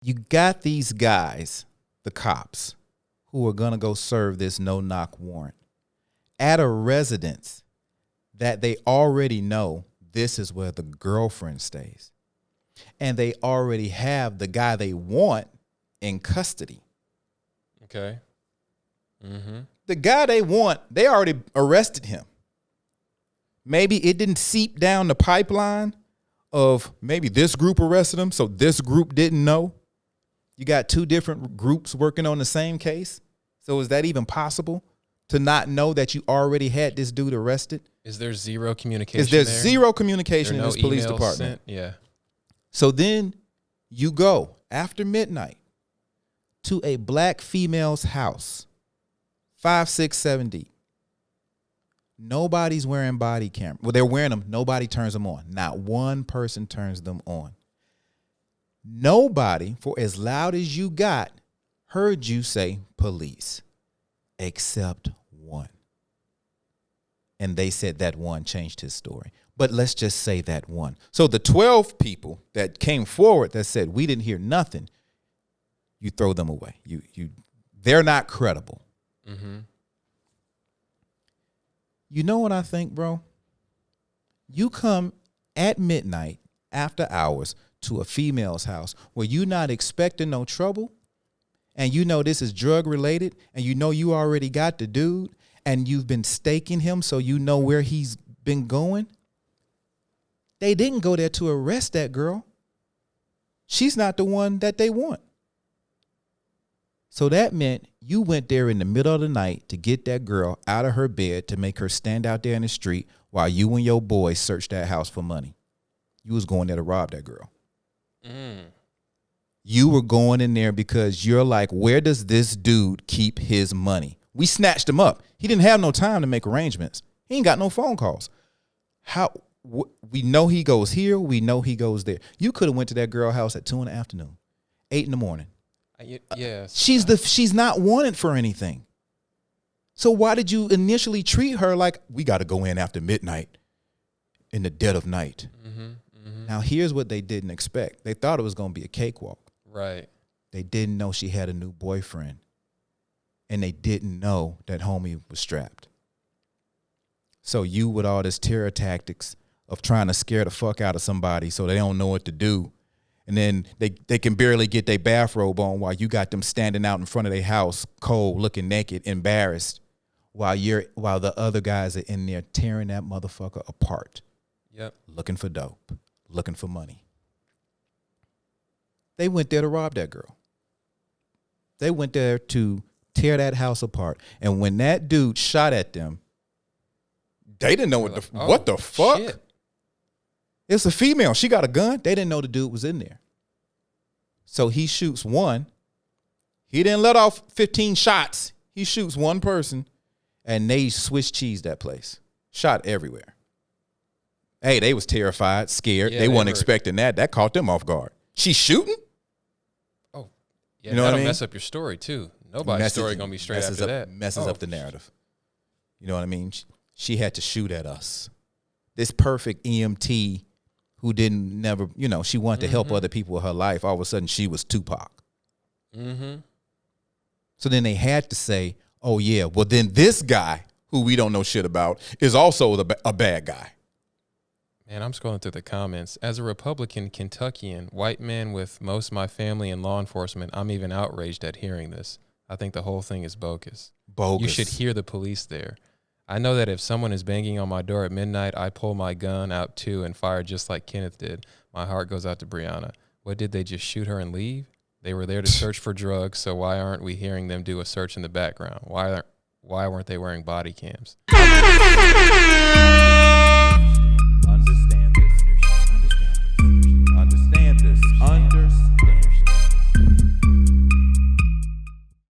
You got these guys, the cops, who are going to go serve this no-knock warrant at a residence that they already know this is where the girlfriend stays. And they already have the guy they want in custody. Okay. Mm-hmm. The guy they want, they already arrested him. Maybe it didn't seep down the pipeline of maybe this group arrested him, so this group didn't know. You got two different groups working on the same case. So is that even possible to not know that you already had this dude arrested? Is there zero communication? Is there zero communication in no this police department? Sent? Yeah. So then you go after midnight to a black female's house, 5, 6, 7 deep. Nobody's wearing body camera. Well, they're wearing them. Nobody turns them on. Not one person turns them on. Nobody, for as loud as you got, heard you say police, except one. And they said that one changed his story. But let's just say that one. So the 12 people that came forward that said we didn't hear nothing, you throw them away. They're not credible. Mm-hmm. You know what I think, bro? You come at midnight after hours to a female's house where you're not expecting no trouble, and you know this is drug related, and you know you already got the dude, and you've been staking him so you know where he's been going. They didn't go there to arrest that girl. She's not the one that they want. So that meant you went there in the middle of the night to get that girl out of her bed to make her stand out there in the street while you and your boys searched that house for money. You was going there to rob that girl. You were going in there because you're like, where does this dude keep his money? We snatched him up. He didn't have no time to make arrangements. He ain't got no phone calls. We know he goes here. We know he goes there. You could have went to that girl house at 2 p.m, 8 a.m. Yes. She's not wanted for anything. So why did you initially treat her like we got to go in after midnight in the dead of night? Mm-hmm, mm-hmm. Now, here's what they didn't expect. They thought it was going to be a cakewalk. Right. They didn't know she had a new boyfriend. And they didn't know that homie was strapped. So you with all this terror tactics of trying to scare the fuck out of somebody so they don't know what to do. And then they can barely get their bathrobe on while you got them standing out in front of their house, cold, looking naked, embarrassed, while the other guys are in there tearing that motherfucker apart. Yep. Looking for dope, looking for money. They went there to rob that girl. They went there to tear that house apart. And when that dude shot at them, they didn't know what the fuck. Shit. It's a female. She got a gun. They didn't know the dude was in there. So he shoots one. He didn't let off 15 shots. He shoots one person, and they Swiss cheese that place. Shot everywhere. Hey, they was terrified, scared. Yeah, they weren't were. expecting that. That caught them off guard. She's shooting? Oh, yeah. You know what I mean? Mess up your story too. Nobody's story gonna be straight after that. Messes up the narrative. You know what I mean? She had to shoot at us. This perfect EMT who she wanted to help other people with her life. All of a sudden, she was Tupac. Mm-hmm. So then they had to say, oh, yeah, well, then this guy, who we don't know shit about, is also a bad guy. Man, I'm scrolling through the comments. As a Republican Kentuckian, white man with most of my family in law enforcement, I'm even outraged at hearing this. I think the whole thing is bogus. Bogus. You should hear the police there. I know that if someone is banging on my door at midnight, I pull my gun out too and fire just like Kenneth did. My heart goes out to Breonna. What, did they just shoot her and leave? They were there to search for drugs, so why aren't we hearing them do a search in the background? Why weren't they wearing body cams?